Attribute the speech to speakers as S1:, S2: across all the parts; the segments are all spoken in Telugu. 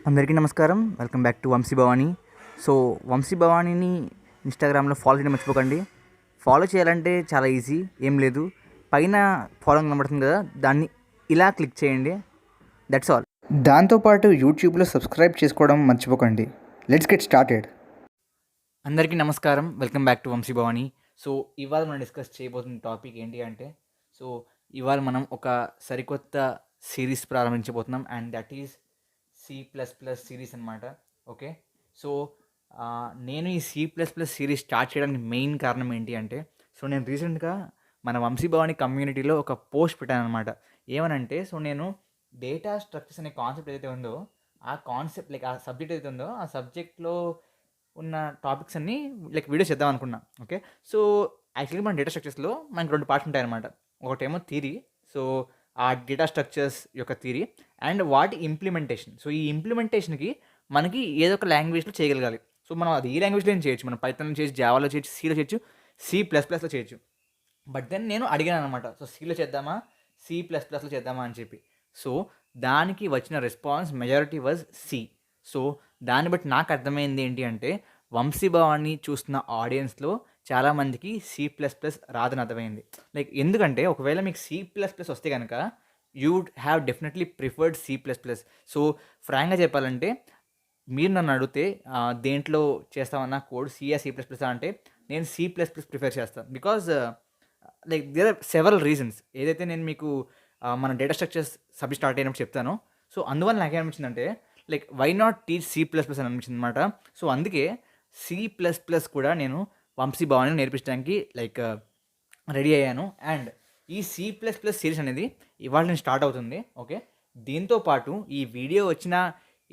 S1: అందరికీ నమస్కారం. Welcome back to Vamsi Bhavani. So Vamshi భవానీని ఇన్స్టాగ్రామ్లో ఫాలో చేయడం మర్చిపోకండి. ఫాలో చేయాలంటే చాలా ఈజీ, ఏం లేదు. పైన ఫాలోయింగ్ కనబడుతుంది కదా, దాన్ని ఇలా క్లిక్ చేయండి. That's all.
S2: దాంతోపాటు యూట్యూబ్లో సబ్స్క్రైబ్ చేసుకోవడం మర్చిపోకండి. Let's get started.
S1: అందరికీ నమస్కారం. Welcome back to Vamsi Bhavani. So ఇవాళ మనం డిస్కస్ చేయబోతున్న టాపిక్ ఏంటి అంటే, సో ఇవాళ మనం ఒక సరికొత్త సిరీస్ ప్రారంభించబోతున్నాం, and that is C++ series అనమాట. ఓకే, సో నేను ఈ C++ సిరీస్ స్టార్ట్ చేయడానికి మెయిన్ కారణం ఏంటి అంటే, సో నేను రీసెంట్గా మన వంశీ భవానీ కమ్యూనిటీలో ఒక పోస్ట్ పెట్టాను అనమాట. ఏమనంటే, సో నేను డేటా స్ట్రక్చర్స్ అనే కాన్సెప్ట్ ఏదైతే ఉందో, ఆ కాన్సెప్ట్ లైక్ ఆ సబ్జెక్ట్ ఏదైతే ఉందో, ఆ సబ్జెక్ట్లో ఉన్న టాపిక్స్ అన్నీ లైక్ వీడియో చేద్దాం అనుకున్నా. ఓకే, సో యాక్చువల్లీ మన డేటా స్ట్రక్చర్స్లో మనకి 2 పార్ట్స్ ఉంటాయన్నమాట. ఒకటేమో థియరీ, సో ఆ డేటా స్ట్రక్చర్స్ యొక్క థియరీ, అండ్ వాటి ఇంప్లిమెంటేషన్. సో ఈ ఇంప్లిమెంటేషన్కి మనకి ఏదో ఒక లాంగ్వేజ్లో చేయగలగాలి. సో మనం అది ఏ లాంగ్వేజ్లో చేయొచ్చు, మనం పైథాన్లో చేయొచ్చు, జావాలో చేయొచ్చు, సీలో చేయొచ్చు, C++లో చేయొచ్చు. బట్ దెన్ నేను అడిగాను అనమాట, సో సీలో చేద్దామా, C++లో చేద్దామా అని చెప్పి. సో దానికి వచ్చిన response majority was C. So దాన్ని బట్టి నాకు అర్థమైంది ఏంటి అంటే, వంశీ భవాన్ని చూస్తున్న ఆడియన్స్లో చాలామందికి C++ రాదని అర్థమైంది. లైక్ ఎందుకంటే ఒకవేళ మీకు C++ వస్తే కనుక you would have definitely preferred C++. So ఫ్రాంక్గా చెప్పాలంటే, మీరు నన్ను అడిగితే దేంట్లో చేస్తామన్నా కోడ్ C++ అంటే నేను C++ ప్రిఫర్ చేస్తాను. Because like there are several reasons. ఏదైతే నేను మీకు మన డేటా స్ట్రక్చర్స్ సబ్జెక్ట్ స్టార్ట్ అయినప్పుడు చెప్తాను. సో అందువల్ల నాకేమనిపించిందంటే, like why not teach C++ అని అనిపించింది అనమాట. సో అందుకే C++ కూడా నేను వంశీ భవాని నేర్పించడానికి లైక్ రెడీ అయ్యాను. అండ్ ఈ C++ సిరీస్ అనేది ఇవాళ నేను స్టార్ట్ అవుతుంది. ఓకే, దీంతో పాటు ఈ వీడియో వచ్చిన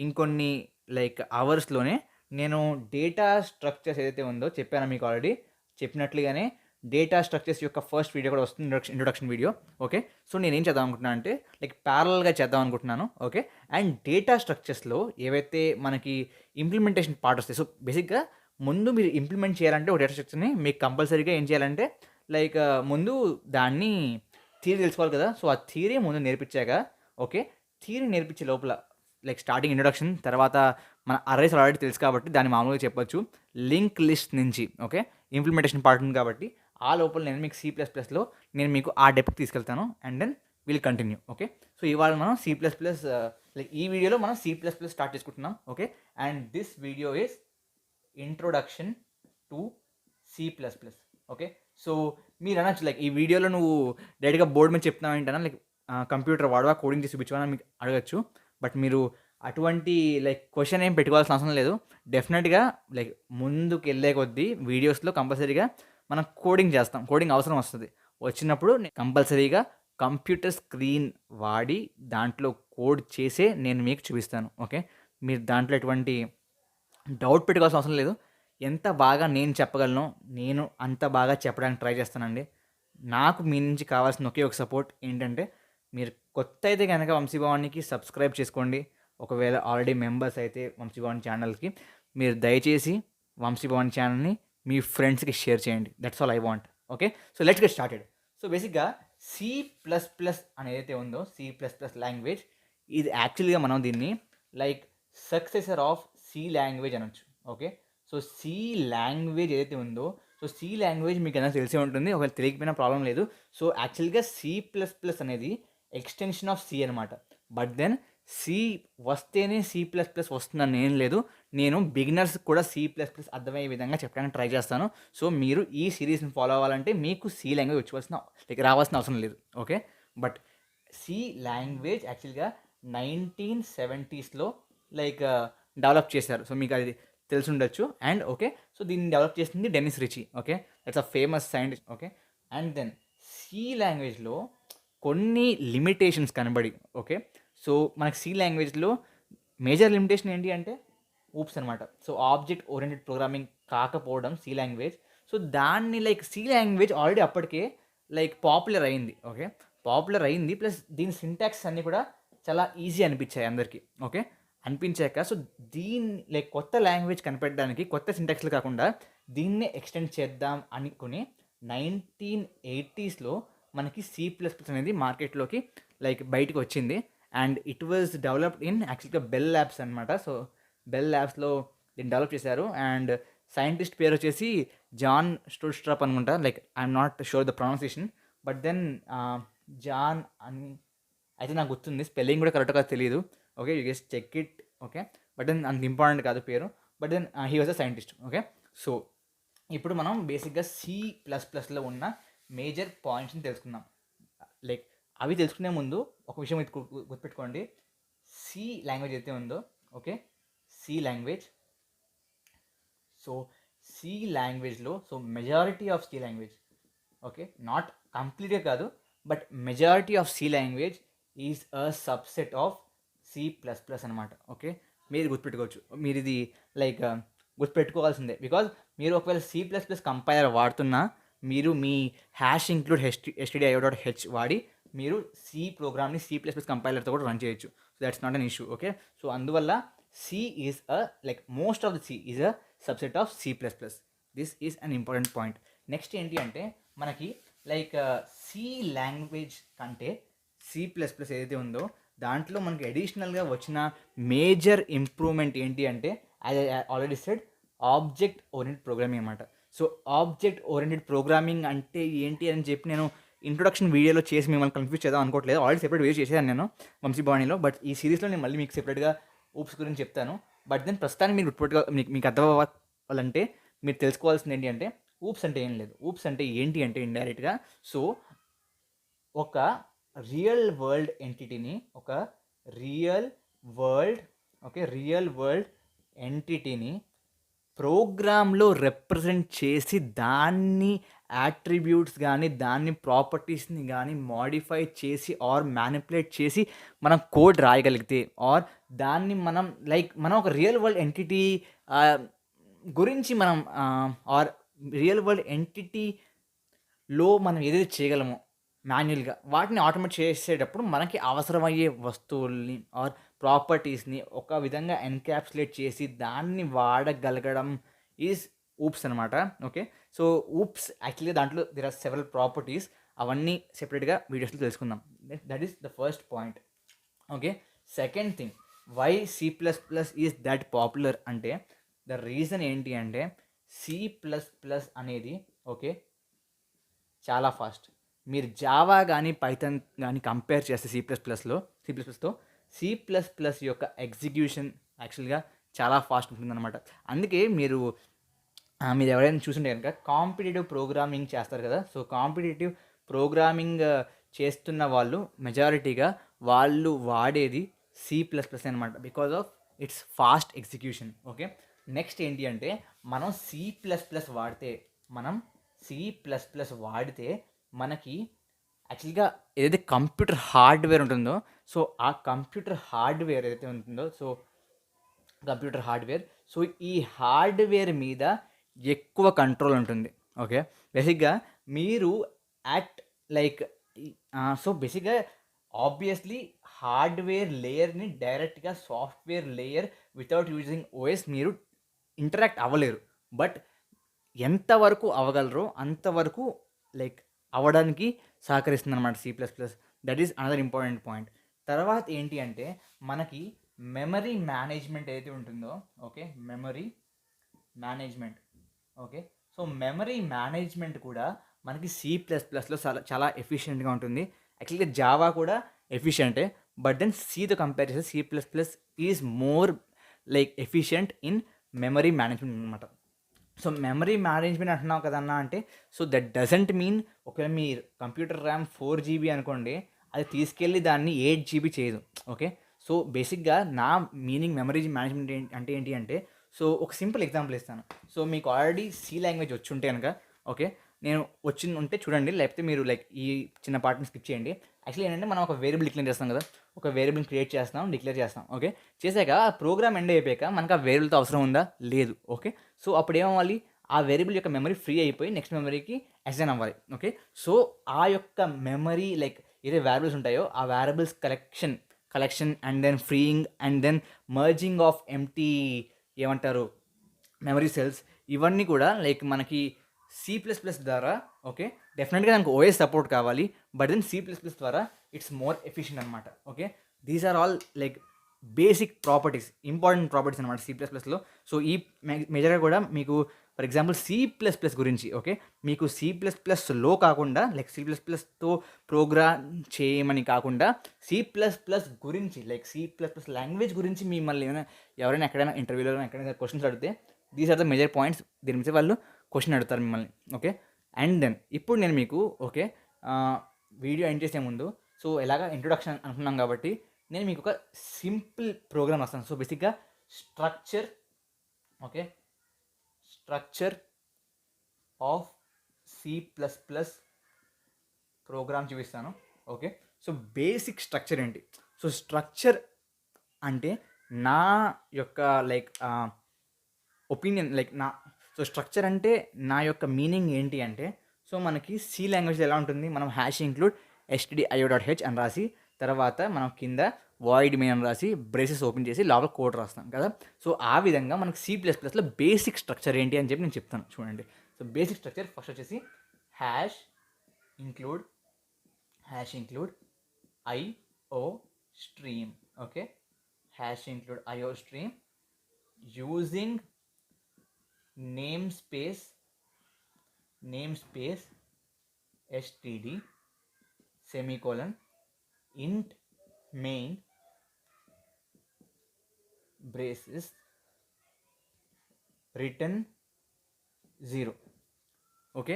S1: ఇంకొన్ని లైక్ అవర్స్లోనే నేను డేటా స్ట్రక్చర్స్ ఏదైతే ఉందో చెప్పాను మీకు ఆల్రెడీ చెప్పినట్లుగానే, డేటా స్ట్రక్చర్స్ యొక్క ఫస్ట్ వీడియో కూడా వస్తుంది, ఇంట్రొడక్షన్ వీడియో. ఓకే, సో నేనేం చేద్దాం అనుకుంటున్నాను అంటే, లైక్ ప్యారల్గా చేద్దాం అనుకుంటున్నాను. ఓకే, అండ్ డేటా స్ట్రక్చర్స్లో ఏవైతే మనకి ఇంప్లిమెంటేషన్ పార్ట్ వస్తాయి, సో బేసిక్గా ముందు మీరు ఇంప్లిమెంట్ చేయాలంటే ఒక డేటా స్ట్రక్చర్ని మీకు కంపల్సరీగా ఏం చేయాలంటే, లైక్ ముందు దాన్ని థియరీ తెలుసుకోవాలి కదా. సో ఆ థియరీ ముందు నేర్పించాక, ఓకే, థియరీ నేర్పించే లోపల లైక్ స్టార్టింగ్ ఇంట్రొడక్షన్, తర్వాత మన అర్రేస్ ఆల్రెడీ తెలుసు కాబట్టి దాన్ని మామూలుగా చెప్పొచ్చు, లింక్ లిస్ట్ నుంచి ఓకే ఇంప్లిమెంటేషన్ పార్ట్ ఉంది కాబట్టి ఆ లోపల నేను మీకు C++లో నేను మీకు ఆ డెప్త్ తీసుకెళ్తాను, and then will continue. Okay, so ఇవాళ మనం C++ లైక్ ఈ వీడియోలో మనం C++ స్టార్ట్ చేసుకుంటున్నాం. Okay, and this video is introduction to C++. Okay, so మీరు అనొచ్చు లైక్ ఈ వీడియోలో నువ్వు డైరెక్ట్గా బోర్డు మీద చెప్తున్నావు ఏంటన్నా, లైక్ కంప్యూటర్ వాడవా, కోడింగ్ చేసి చూపించవా మీకు అడగచ్చు. బట్ మీరు అటువంటి లైక్ క్వశ్చన్ ఏం పెట్టుకోవాల్సిన అవసరం లేదు. డెఫినెట్గా లైక్ ముందుకు వెళ్ళే కొద్దీ వీడియోస్లో కంపల్సరీగా మనం కోడింగ్ చేస్తాం, కోడింగ్ అవసరం వస్తుంది. వచ్చినప్పుడు కంపల్సరీగా కంప్యూటర్ స్క్రీన్ వాడి దాంట్లో కోడ్ చేసే నేను మీకు చూపిస్తాను. ఓకే, మీరు దాంట్లో ఎటువంటి డౌట్ పెట్టుకోవాల్సిన అవసరం లేదు. ఎంత బాగా నేను చెప్పగలను, నేను అంత బాగా చెప్పడానికి ట్రై చేస్తానండి. నాకు మీ నుంచి కావాల్సిన ఒకే ఒక సపోర్ట్ ఏంటంటే, మీరు కొత్త అయితే కనుక వంశీ భవానికి సబ్స్క్రైబ్ చేసుకోండి. ఒకవేళ ఆల్రెడీ మెంబర్స్ అయితే వంశీ భవాని ఛానల్కి మీరు దయచేసి వంశీ భవాని ఛానల్ని మీ ఫ్రెండ్స్కి షేర్ చేయండి. That's all I want. Okay, so let's get started. So బేసిక్గా C++ అనేది ఉందో, C++ లాంగ్వేజ్, ఇది యాక్చువల్గా మనం దీన్ని like successor of C language అనొచ్చు. ఓకే, సో C లాంగ్వేజ్ ఏదైతే ఉందో, సో C లాంగ్వేజ్ మీకు ఏదైనా తెలిసే ఉంటుంది, ఒకవేళ తెలియకపోయినా ప్రాబ్లం లేదు. సో యాక్చువల్గా C++ అనేది ఎక్స్టెన్షన్ ఆఫ్ C అనమాట. బట్ దెన్ C వస్తేనే C++ వస్తుందని ఏం లేదు. నేను బిగినర్స్ కూడా C++ అర్థమయ్యే విధంగా చెప్పడానికి ట్రై చేస్తాను. సో మీరు ఈ సిరీస్ని ఫాలో అవ్వాలంటే మీకు C లాంగ్వేజ్ రావాల్సిన అవసరం లేదు. ఓకే, బట్ C లాంగ్వేజ్ యాక్చువల్గా 1970sలో లైక్ డెవలప్ చేశారు. సో మీకు అది తెలిసి ఉండొచ్చు. అండ్ ఓకే, సో దీన్ని డెవలప్ చేసింది Dennis Ritchie. Okay, that's a famous scientist. Okay, and then C లాంగ్వేజ్లో కొన్ని లిమిటేషన్స్ కనబడి, ఓకే, సో మనకి C లాంగ్వేజ్లో మేజర్ లిమిటేషన్ ఏంటి అంటే ఊప్స్ అనమాట. సో ఆబ్జెక్ట్ ఓరియంటెడ్ ప్రోగ్రామింగ్ కాకపోవడం C లాంగ్వేజ్. సో దాన్ని లైక్ C లాంగ్వేజ్ ఆల్రెడీ అప్పటికే లైక్ పాపులర్ అయింది. ఓకే, పాపులర్ అయింది, ప్లస్ దీని సింటాక్స్ అన్నీ కూడా చాలా ఈజీ అనిపించాయి అందరికీ. ఓకే, అనిపించాక సో దీన్ని లైక్ కొత్త లాంగ్వేజ్ కనిపెట్టడానికి కొత్త సింటాక్స్లు కాకుండా దీన్నే ఎక్స్టెండ్ చేద్దాం అనుకుని 1980sలో మనకి C++ అనేది మార్కెట్లోకి లైక్ బయటకు వచ్చింది. And it was developed in యాక్చువల్గా బెల్ ల్యాబ్స్ అనమాట. సో బెల్ ల్యాబ్స్లో దీన్ని డెవలప్ చేశారు. అండ్ సైంటిస్ట్ పేరు వచ్చేసి జాన్ స్టోర్స్ట్రాప్ అనుకుంటా, like I'm not sure the pronunciation, but then John అని అయితే నాకు గుర్తుంది, స్పెల్లింగ్ కూడా కరెక్ట్గా తెలియదు. Okay, you just check it. Okay, but then అంత ఇంపార్టెంట్ కాదు పేరు, but then he was a scientist. Okay, so ఇప్పుడు మనం బేసిక్గా C++లో ఉన్న మేజర్ పాయింట్స్ని తెలుసుకుందాం. లైక్ అవి తెలుసుకునే ముందు ఒక విషయం ఇది గుర్తుపెట్టుకోండి. సి లాంగ్వేజ్ అయితే ఉందో, okay, C language. So C లాంగ్వేజ్లో majority of C language, okay, not కంప్లీట్గా కాదు, but majority of C language is a subset of C++ అనమాట. ఓకే, మీరు గుర్తుపెట్టుకోవచ్చు. మీరు ఇది లైక్ గుర్తుపెట్టుకోవాల్సిందే, బికాజ్ మీరు ఒకవేళ C++ కంపైలర్ వాడుతున్నా మీరు మీ హ్యాష్ ఇంక్లూడ్ stdio.h వాడి మీరు సి ప్రోగ్రామ్ని C++ కంపైలర్తో కూడా రన్ చేయొచ్చు. So that's not an issue. Okay, so అందువల్ల C is a like most of the C is a subset of C++. This is an important point. Next ఏంటి అంటే మనకి లైక్ సి లాంగ్వేజ్ కంటే C++ ఏదైతే ఉందో దాంట్లో మనకి అడిషనల్గా వచ్చిన మేజర్ ఇంప్రూవ్మెంట్ ఏంటి అంటే, as I already said, object oriented programming అనమాట. సో ఆబ్జెక్ట్ ఓరియంటెడ్ ప్రోగ్రామింగ్ అంటే ఏంటి అని చెప్పి నేను ఇంట్రొడక్షన్ వీడియోలో చేసి మిమ్మల్ని కన్ఫ్యూజ్ చేద్దాం అనుకోవట్లేదు. ఆల్రెడీ సెపరేట్ వీడియో చేశాను నేను వంశీభవాణిలో, బట్ ఈ సిరీస్లో నేను మళ్ళీ మీకు సెపరేట్గా ఊప్స్ గురించి చెప్తాను. బట్ దెన్ ప్రస్తుతానికి మీరు ఇప్పటిగా మీకు అర్థం అవ్వాలంటే మీరు తెలుసుకోవాల్సింది ఏంటి అంటే, ఊప్స్ అంటే ఏం లేదు. ఊప్స్ అంటే ఏంటి అంటే ఇండైరెక్ట్గా సో ఒక రియల్ వరల్డ్ ఎంటిటీని, ఒక రియల్ వరల్డ్ ఎంటిటీని ప్రోగ్రాంలో రిప్రజెంట్ చేసి దాన్ని యాట్రిబ్యూట్స్ కానీ దాన్ని ప్రాపర్టీస్ని కానీ మాడిఫై చేసి ఆర్ మ్యానిపులేట్ చేసి మనం కోడ్ రాయగలిగితే, ఆర్ దాన్ని మనం ఒక రియల్ వరల్డ్ ఎంటిటీ గురించి మనం ఆర్ రియల్ వరల్డ్ ఎంటిటీలో మనం ఏదైతే చేయగలమో మాన్యువల్గా వాటిని ఆటోమేట్ చేసేటప్పుడు మనకి అవసరమయ్యే వస్తువుల్ని ఆర్ ప్రాపర్టీస్ని ఒక విధంగా ఎన్క్యాప్సులేట్ చేసి దాన్ని వాడగలగడం ఈజ్ ఊప్స్ అనమాట. ఓకే, సో ఊప్స్ యాక్చువల్గా దాంట్లో దేర్ ఆర్ సెవెరల్ ప్రాపర్టీస్, అవన్నీ సెపరేట్గా వీడియోస్లో తెలుసుకుందాం. That is the first point. Okay, second thing, why C++ is that popular అంటే ద రీజన్ ఏంటి అంటే C++ అనేది ఓకే చాలా ఫాస్ట్. మీరు జావా కానీ పైథాన్ కానీ కంపేర్ చేస్తే C++తో C++ యొక్క ఎగ్జిక్యూషన్ యాక్చువల్గా చాలా ఫాస్ట్ ఉంటుందన్నమాట. అందుకే మీరు ఎవరైనా చూసుంటే కనుక కాంపిటేటివ్ ప్రోగ్రామింగ్ చేస్తారు కదా, సో కాంపిటేటివ్ ప్రోగ్రామింగ్ చేస్తున్న వాళ్ళు మెజారిటీగా వాళ్ళు వాడేది C++ అనమాట, because of it's fast execution. Okay, next ఏంటి అంటే మనం C++ వాడితే మనకి యాక్చువల్గా ఏదైతే కంప్యూటర్ హార్డ్వేర్ ఉంటుందో, సో ఆ కంప్యూటర్ హార్డ్వేర్ ఏదైతే ఉంటుందో సో ఈ హార్డ్వేర్ మీద ఎక్కువ కంట్రోల్ ఉంటుంది. ఓకే, బేసిక్గా మీరు సో బేసిక్గా ఆబ్వియస్లీ హార్డ్వేర్ లేయర్ని డైరెక్ట్గా software layer without using OS మీరు ఇంటరాక్ట్ అవ్వలేరు. బట్ ఎంతవరకు అవ్వగలరో అంతవరకు అవ్వడానికి సహకరిస్తుంది అనమాట C++. That is another important point. తర్వాత ఏంటి అంటే మనకి మెమరీ మేనేజ్మెంట్ ఏదైతే ఉంటుందో, okay, memory management. Okay, so memory management కూడా మనకి C++లో చాలా ఎఫిషియెంట్గా ఉంటుంది. యాక్చువల్గా జావా కూడా ఎఫిషియెంటే, బట్ దెన్ Cతో కంపేర్ చేస్తే C++ is more efficient in memory management అనమాట. సో మెమరీ మేనేజ్మెంట్ అంటున్నావు కదన్నా అంటే, సో దట్ డజంట్ మీన్ ఒకవేళ మీ కంప్యూటర్ ర్యామ్ 4 GB అనుకోండి, అది తీసుకెళ్ళి దాన్ని 8 GB చేయదు. ఓకే, సో బేసిక్గా నా మీనింగ్ మెమరీ మేనేజ్మెంట్ ఏంటి అంటే సో ఒక సింపుల్ ఎగ్జాంపుల్ ఇస్తాను. సో మీకు ఆల్రెడీ సి లాంగ్వేజ్ వచ్చి ఉంటే కనుక ఓకే, నేను ఉంటే చూడండి, లేకపోతే మీరు ఈ చిన్న పార్ట్ని స్కిప్ చేయండి. యాక్చువల్లీ ఏంటంటే మనం ఒక వేరియబుల్ డిక్లేర్ చేస్తాం కదా, ఒక వేరియబుల్ని క్రియేట్ చేస్తాం, డిక్లేర్ చేస్తాం. ఓకే, చేశాక ఆ ప్రోగ్రామ్ ఎండ్ అయిపోయాక మనకు ఆ వేరియబుల్తో అవసరం ఉందా? లేదు. ఓకే, సో అప్పుడు ఏమవ్వాలి, ఆ వేరియబుల్ యొక్క మెమరీ ఫ్రీ అయిపోయి నెక్స్ట్ మెమరీకి అసైన్ అవ్వాలి. ఓకే, సో ఆ యొక్క మెమరీ ఏదైతే వేరియబుల్స్ ఉంటాయో ఆ variables collection and then freeing and then merging of empty ఏమంటారు మెమరీ సెల్స్, ఇవన్నీ కూడా మనకి C++ ద్వారా ఓకే డెఫినెట్గా దానికి ఓఎస్ సపోర్ట్ కావాలి, బట్ దెన్ C++ ద్వారా ఇట్స్ మోర్ ఎఫిషియెంట్ అనమాట. Okay, these are all like basic properties, important properties అనమాట C++లో. సో ఈ మేజర్గా కూడా మీకు ఫర్ ఎగ్జాంపుల్ C++ గురించి, ఓకే, మీకు C++లో కాకుండా లైక్ C++తో ప్రోగ్రామ్ చేయమని కాకుండా C++ గురించి లైక్ C++ లాంగ్వేజ్ గురించి మిమ్మల్ని ఎవరైనా ఎక్కడైనా ఇంటర్వ్యూలో ఎక్కడైనా క్వశ్చన్స్ అడిగితే these are the major points, దీని మీద వాళ్ళు క్వశ్చన్ అడుగుతారు మిమ్మల్ని. ఓకే, అండ్ దెన్ ఇప్పుడు నేను మీకు ఓకే వీడియో ఎండ్ చేసే ముందు సో ఎలాగ ఇంట్రొడక్షన్ అనుకున్నాం కాబట్టి నేను మీకు ఒక సింపుల్ ప్రోగ్రామ్ రాస్తాను. సో బేసిక్గా structure, okay, structure of C++ program చూపిస్తాను. ఓకే, సో బేసిక్ స్ట్రక్చర్ ఏంటి? సో స్ట్రక్చర్ అంటే నా యొక్క like opinion like so structure అంటే నా యొక్క మీనింగ్ ఏంటి అంటే, సో మనకి సి లాంగ్వేజ్ ఎలా ఉంటుంది, మనం హ్యాష్ ఇంక్లూడ్ stdio.h అని రాసి తర్వాత మనం కింద వాయిడ్ మెయిన్ అని రాసి బ్రేసెస్ ఓపెన్ చేసి లోపల కోడ్ రాస్తాం కదా. సో ఆ విధంగా మనకి C++లో బేసిక్ స్ట్రక్చర్ ఏంటి అని చెప్పి నేను చెప్తాను చూడండి. సో బేసిక్ స్ట్రక్చర్ ఫస్ట్ వచ్చేసి hash include IO stream. Okay, hash include IO stream using namespace std semicolon int main braces return 0. Okay,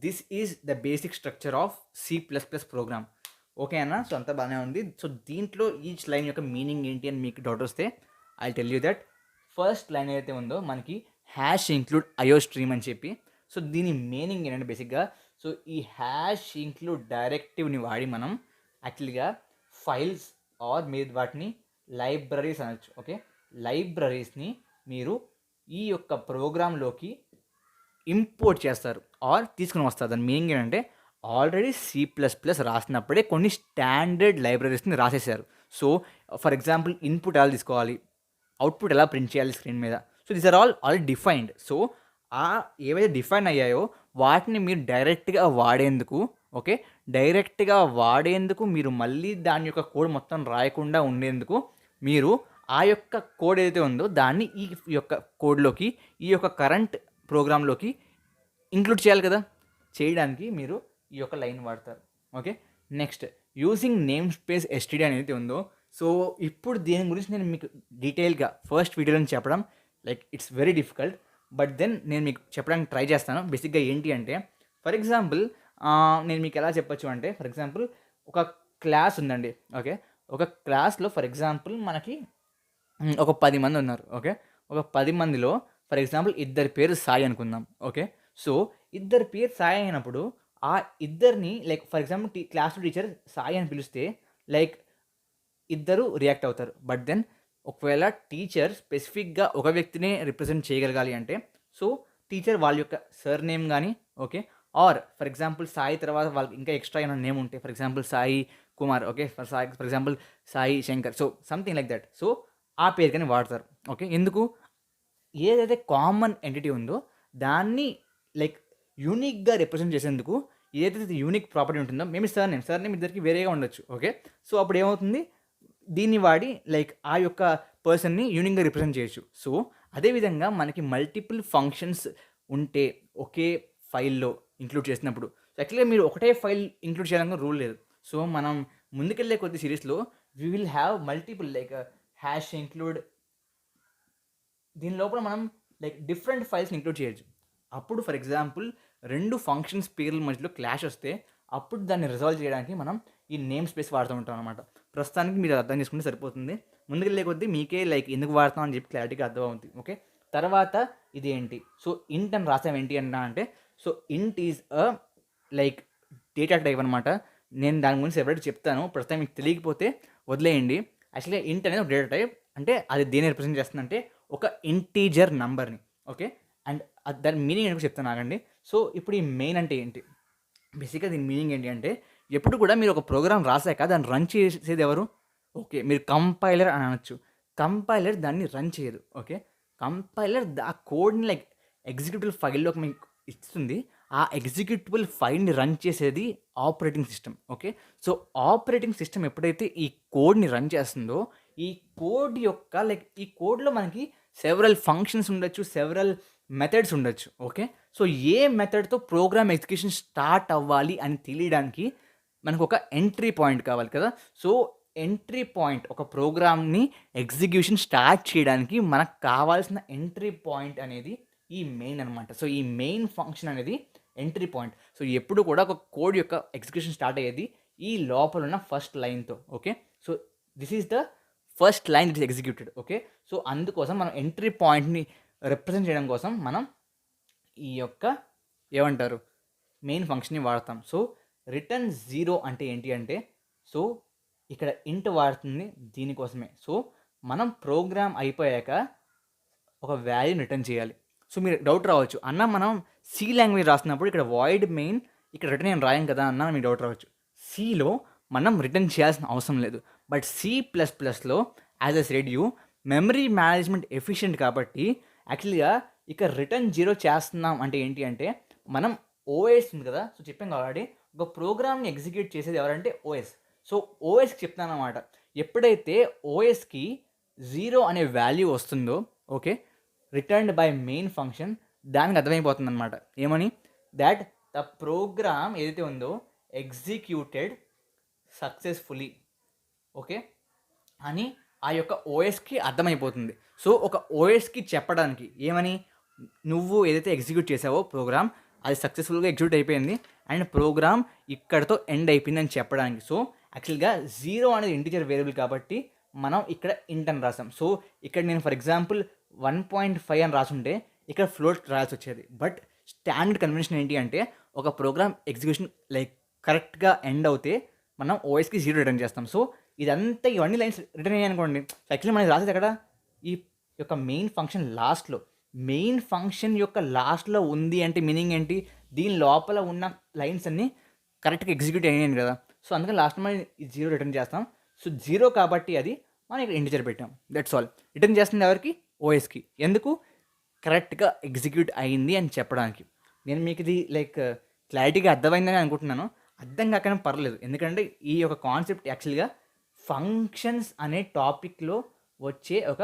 S1: this is the basic structure of C++ program. Okay అన్న, సో అంతా బాగానే ఉంది. సో దీంట్లో ఈచ్ లైన్ యొక్క మీనింగ్ ఏంటి అని మీకు డౌట్ వస్తే I tell you that first line ఏదైతే ఉందో మనకి హ్యాష్ ఇంక్లూడ్ IO స్ట్రీమ్ అని చెప్పి, సో దీని మీనింగ్ ఏంటంటే బేసిక్గా సో ఈ హ్యాష్ ఇంక్లూడ్ డైరెక్టివ్ని వాడి మనం యాక్చువల్గా ఫైల్స్ ఆర్ మీరు వాటిని లైబ్రరీస్ అనొచ్చు. ఓకే, లైబ్రరీస్ని మీరు ఈ యొక్క ప్రోగ్రాంలోకి ఇంపోర్ట్ చేస్తారు ఆర్ తీసుకుని వస్తారు. దాని మీనింగ్ ఏంటంటే ఆల్రెడీ C++ రాసినప్పుడే కొన్ని స్టాండర్డ్ లైబ్రరీస్ని రాసేసారు. సో ఫర్ ఎగ్జాంపుల్ ఇన్పుట్ ఎలా తీసుకోవాలి, అవుట్పుట్ ఎలా ప్రింట్ చేయాలి స్క్రీన్ మీద, so these are all defined. So ఆ ఏవైతే డిఫైన్ అయ్యాయో వాటిని మీరు డైరెక్ట్గా వాడేందుకు, ఓకే, డైరెక్ట్గా వాడేందుకు మీరు మళ్ళీ దాని యొక్క కోడ్ మొత్తం రాయకుండా ఉండేందుకు మీరు ఆ యొక్క కోడ్ ఏదైతే ఉందో దాన్ని ఈ యొక్క కోడ్లోకి ఈ యొక్క కరెంట్ ప్రోగ్రాంలోకి ఇంక్లూడ్ చేయాలి కదా. చేయడానికి మీరు ఈ యొక్క లైన్ వాడతారు. Okay, next using name space std అనేది ఉందో, సో ఇప్పుడు దీని గురించి నేను మీకు డీటెయిల్గా ఫస్ట్ వీడియోలో చెప్పడం like it's very difficult, but then నేను మీకు చెప్పడానికి ట్రై చేస్తాను. బేసిక్గా ఏంటి అంటే ఫర్ ఎగ్జాంపుల్ నేను మీకు ఎలా చెప్పొచ్చు అంటే ఫర్ ఎగ్జాంపుల్ ఒక క్లాస్ ఉందండి. ఓకే, ఒక క్లాస్లో ఫర్ ఎగ్జాంపుల్ మనకి ఒక 10 మంది ఉన్నారు. ఓకే, ఒక 10 మందిలో ఫర్ ఎగ్జాంపుల్ ఇద్దరి పేరు సాయి అనుకుందాం. ఓకే, సో ఇద్దరి పేరు సాయి అయినప్పుడు ఆ ఇద్దరిని లైక్ ఫర్ ఎగ్జాంపుల్ క్లాస్లో టీచర్ సాయి అని పిలిస్తే లైక్ ఇద్దరు రియాక్ట్ అవుతారు. బట్ దెన్ ఒకవేళ టీచర్ స్పెసిఫిక్గా ఒక వ్యక్తినే రిప్రజెంట్ చేయగలగాలి అంటే సో టీచర్ వాళ్ళ యొక్క సర్ నేమ్ కానీ, okay, or for example Sai తర్వాత వాళ్ళకి ఇంకా ఎక్స్ట్రా ఏమైనా నేమ్ ఉంటే for example Sai Kumar, okay, for example Sai Shankar, so something like that. So ఆ పేరు కానీ వాడతారు. ఓకే, ఎందుకు ఏదైతే కామన్ ఎంటిటీ ఉందో దాన్ని లైక్ యూనిక్గా రిప్రజెంట్ చేసేందుకు ఏదైతే యూనిక్ ప్రాపర్టీ ఉంటుందో మేబీ సర్ నేమ్ ఇద్దరికి వేరేగా ఉండొచ్చు. ఓకే, సో అప్పుడు ఏమవుతుంది, దీన్ని వాడి లైక్ ఆ యొక్క పర్సన్ని యూనిక్గా రిప్రజెంట్ చేయొచ్చు. సో అదేవిధంగా మనకి మల్టిపుల్ ఫంక్షన్స్ ఉంటే ఒకే ఫైల్లో ఇంక్లూడ్ చేసినప్పుడు సో యాక్చువల్గా మీరు ఒకటే ఫైల్ ఇంక్లూడ్ చేయాలని రూల్ లేదు. సో మనం ముందుకెళ్ళే కొద్ది సిరీస్లో we will have multiple like hash include, దీని లోపల మనం లైక్ డిఫరెంట్ ఫైల్స్ని ఇంక్లూడ్ చేయొచ్చు. అప్పుడు ఫర్ ఎగ్జాంపుల్ 2 ఫంక్షన్స్ పేర్ల మధ్యలో క్లాష్ వస్తే అప్పుడు దాన్ని రిజాల్వ్ చేయడానికి మనం ఈ నేమ్ స్పేస్ వాడుతూ ఉంటాం అనమాట. ప్రస్తుతానికి మీరు అర్థం చేసుకుంటే సరిపోతుంది. ముందుకెళ్ళే కొద్దీ మీకే లైక్ ఎందుకు వాడతాం అని చెప్పి క్లారిటీగా అర్థమవుతుంది. ఓకే, తర్వాత ఇది ఏంటి, సో ఇంట్ అని రాసాం ఏంటి అన్నా అంటే సో ఇంట్ is a like data type అనమాట. నేను దాని గురించి సెపరేట్ చెప్తాను, ప్రస్తుతం మీకు తెలియకపోతే వదిలేయండి. యాక్చువల్గా ఇంట్ అనేది ఒక డేటా టైప్, అంటే అది దేని రిప్రజెంట్ చేస్తుందంటే ఒక ఇంటీజర్ నంబర్ని. ఓకే, అండ్ దాని మీనింగ్ ఏంటో చెప్తాను ఆగండి. సో ఇప్పుడు ఈ మెయిన్ అంటే ఏంటి, బేసిక్గా దీని మీనింగ్ ఏంటి అంటే ఎప్పుడు కూడా మీరు ఒక ప్రోగ్రామ్ రాసాక దాన్ని రన్ చేసేది ఎవరు, ఓకే, మీరు కంపైలర్ అని అనొచ్చు. కంపైలర్ దాన్ని రన్ చేయదు. ఓకే, కంపైలర్ ఆ కోడ్ని లైక్ ఎగ్జిక్యూటివ్ ఫైల్లోకి మీకు ఇస్తుంది. ఆ ఎగ్జిక్యూటబుల్ ఫైల్ని రన్ చేసేది operating system. Okay. So operating system ఎప్పుడైతే ఈ కోడ్ని రన్ చేస్తుందో ఈ కోడ్ యొక్క ఈ కోడ్లో మనకి సెవరల్ ఫంక్షన్స్ ఉండొచ్చు, సెవరల్ మెథడ్స్ ఉండొచ్చు. ఓకే. సో ఏ మెథడ్తో ప్రోగ్రామ్ ఎగ్జిక్యూషన్ స్టార్ట్ అవ్వాలి అని తెలియడానికి మనకు ఒక ఎంట్రీ పాయింట్ కావాలి కదా. సో ఎంట్రీ పాయింట్ ఒక ప్రోగ్రామ్ని ఎగ్జిక్యూషన్ స్టార్ట్ చేయడానికి మనకు కావాల్సిన ఎంట్రీ పాయింట్ అనేది ఈ మెయిన్ అనమాట. సో ఈ మెయిన్ ఫంక్షన్ అనేది ఎంట్రీ పాయింట్. సో ఎప్పుడు కూడా ఒక కోడ్ యొక్క ఎగ్జిక్యూషన్ స్టార్ట్ అయ్యేది ఈ లోపల ఉన్న ఫస్ట్ లైన్తో. Okay. So this is the first line it is executed. Okay. So అందుకోసం మనం ఎంట్రీ పాయింట్ని రిప్రజెంట్ చేయడం కోసం మనం ఈ యొక్క ఏమంటారు మెయిన్ ఫంక్షన్ని వాడతాం. సో రిటర్న్ 0 అంటే ఏంటి అంటే సో ఇక్కడ ఇంట్ వాడుతుంది దీనికోసమే. సో మనం ప్రోగ్రామ్ అయిపోయాక ఒక వాల్యూని రిటర్న్ చేయాలి. సో మీరు డౌట్ రావచ్చు, అన్న మనం సి లాంగ్వేజ్ రాస్తున్నప్పుడు ఇక్కడ వాయిడ్ మెయిన్ ఇక్కడ రిటర్న్ ఏం రాయం కదా అన్న మీకు డౌట్ రావచ్చు. సిలో మనం రిటర్న్ చేయాల్సిన అవసరం లేదు. బట్ C++లో as a said you memory management efficient కాబట్టి యాక్చువల్గా ఇక్కడ రిటర్న్ 0 చేస్తున్నాం అంటే ఏంటి అంటే మనం ఓఎస్ ఉంది కదా. సో చెప్పాం కాబట్టి ఒక ప్రోగ్రామ్ని ఎగ్జిక్యూట్ చేసేది ఎవరంటే ఓఎస్. సో ఓఎస్కి చెప్తాను అనమాట, ఎప్పుడైతే ఓఎస్కి 0 అనే వాల్యూ వస్తుందో okay returned by main function దానికి అర్థమైపోతుంది అనమాట. ఏమని దాట్ ద ప్రోగ్రామ్ ఏదైతే ఉందో ఎగ్జిక్యూటెడ్ సక్సెస్ఫుల్లీ ఓకే అని ఆ యొక్క ఓఎస్కి అర్థమైపోతుంది. సో ఒక ఓఎస్కి చెప్పడానికి ఏమని నువ్వు ఏదైతే ఎగ్జిక్యూట్ చేసావో ప్రోగ్రామ్ అది సక్సెస్ఫుల్గా ఎగ్జిక్యూట్ అయిపోయింది అండ్ ప్రోగ్రామ్ ఇక్కడతో ఎండ్ అయిపోయింది అని చెప్పడానికి. సో యాక్చువల్గా 0 అనేది ఇంటిజర్ వేరియబుల్ కాబట్టి మనం ఇక్కడ ఇంట్ అని రాసాం. సో ఇక్కడ నేను ఫర్ ఎగ్జాంపుల్ 1.5 అని రాసుంటే ఇక్కడ ఫ్లోట్ రాయాల్సి వచ్చేది. బట్ స్టాండర్డ్ కన్వెన్షన్ ఏంటి అంటే ఒక ప్రోగ్రామ్ ఎగ్జిక్యూషన్ కరెక్ట్గా ఎండ్ అవుతే మనం ఓఎస్కి 0 రిటర్న్ చేస్తాం. సో ఇదంతా ఇవన్నీ లైన్స్ రిటర్న్ అయ్యాయి అనుకోండి. సో యాక్చువల్లీ మనకి రాసేది అక్కడ ఈ యొక్క మెయిన్ ఫంక్షన్ లాస్ట్లో. మెయిన్ ఫంక్షన్ యొక్క లాస్ట్లో ఉంది అంటే మీనింగ్ ఏంటి, దీని లోపల ఉన్న లైన్స్ అన్నీ కరెక్ట్గా ఎగ్జిక్యూట్ అయ్యాయి కదా. సో అందుకని లాస్ట్ మనం 0 రిటర్న్ చేస్తాం. సో 0 కాబట్టి అది మనం ఇక్కడ ఇంటిజర్ పెట్టాం. That's all. రిటర్న్ చేస్తుంది ఎవరికి ఓఎస్కి. ఎందుకు కరెక్ట్గా ఎగ్జిక్యూట్ అయింది అని చెప్పడానికి. నేను మీకు ఇది క్లారిటీగా అర్థమైందని అనుకుంటున్నాను. అర్థం కాకనే పర్లేదు, ఎందుకంటే ఈ యొక్క కాన్సెప్ట్ యాక్చువల్గా ఫంక్షన్స్ అనే టాపిక్లో వచ్చే ఒక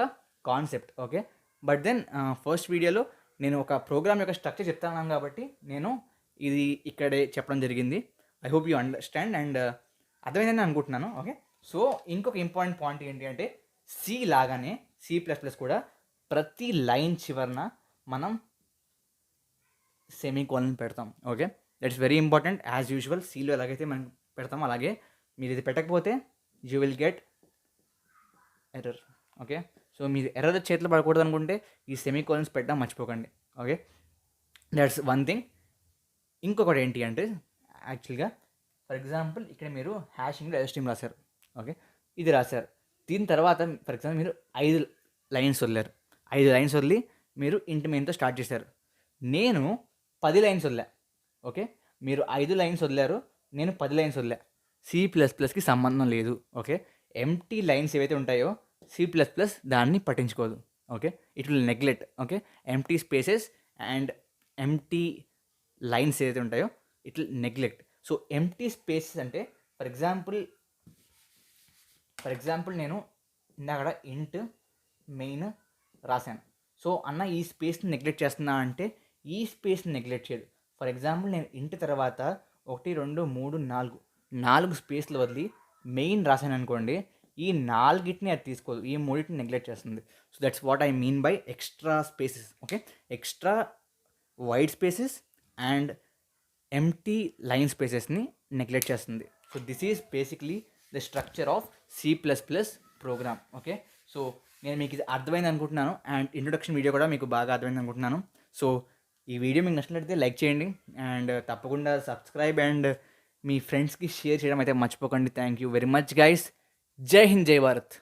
S1: concept. Okay. But then first వీడియోలో నేను ఒక ప్రోగ్రామ్ యొక్క స్ట్రక్చర్ చెప్తాను కాబట్టి నేను ఇది ఇక్కడే చెప్పడం జరిగింది. I hope you understand and అర్థమైందని అనుకుంటున్నాను. ఓకే. సో ఇంకొక ఇంపార్టెంట్ పాయింట్ ఏంటి అంటే సి లాగానే C++ కూడా ప్రతి లైన్ చివరన మనం సెమీకోలన్ పెడతాం. Okay. That's very important. As usual సిలో ఎలాగైతే మనం పెడతామో అలాగే మీరు ఇది పెట్టకపోతే you will get error. Okay. So మీరు ఎర్రర్ చేతిలో పడకూడదు అనుకుంటే ఈ సెమీకోలన్స్ పెట్టడం మర్చిపోకండి. ఓకే. That's one thing. ఇంకొకటి ఏంటి అంటే యాక్చువల్గా ఫర్ ఎగ్జాంపుల్ ఇక్కడ మీరు హ్యాషింగ్లో ఎస్టీఎం రాశారు. ఓకే. ఇది రాశారు. దీని తర్వాత ఫర్ ఎగ్జాంపుల్ మీరు 5 లైన్స్ వదిలేరు. 5 లైన్స్ వదిలి మీరు ఇంటి మెయిన్తో స్టార్ట్ చేశారు. నేను 10 లైన్స్ వదిలే. ఓకే. మీరు 5 లైన్స్ వదిలేరు, నేను 10 లైన్స్ వదిలే. C++కి సంబంధం లేదు. ఓకే. ఎంటీ లైన్స్ ఏవైతే ఉంటాయో C++ దాన్ని పట్టించుకోదు. Okay. It will neglect. Okay. Empty spaces and empty lines ఏవైతే ఉంటాయో it will neglect. So empty spaces అంటే ఫర్ ఎగ్జాంపుల్ నేను ఇందాక ఇంట్ మెయిన్ రాశాను. సో అన్న ఈ స్పేస్ని నెగ్లెక్ట్ చేస్తున్నా అంటే ఈ స్పేస్ని నెగ్లెక్ట్ చేయదు. ఫర్ ఎగ్జాంపుల్ నేను ఇంట్ తర్వాత 1 2 3 4 స్పేస్లు వదిలి మెయిన్ రాశాను అనుకోండి, ఈ 4ని అది తీసుకోదు, ఈ 3ని నెగ్లెక్ట్ చేస్తుంది. So that's what I mean by extra spaces. Okay. Extra white spaces and empty line స్పేసెస్ని నెగ్లెక్ట్ చేస్తుంది. So this is basically the structure of C++ program. Okay. So నేను మీకు ఇది అర్థమైంది అనుకుంటున్నాను అండ్ ఇంట్రొడక్షన్ వీడియో కూడా మీకు బాగా అర్థమైంది అనుకుంటున్నాను. సో ఈ వీడియో మీకు నచ్చినట్లయితే లైక్ చేయండి అండ్ తప్పకుండా సబ్స్క్రైబ్ అండ్ మీ ఫ్రెండ్స్కి షేర్ చేయడం అయితే మర్చిపోకండి. Thank you very much guys. జై హింద్, జై భారత్.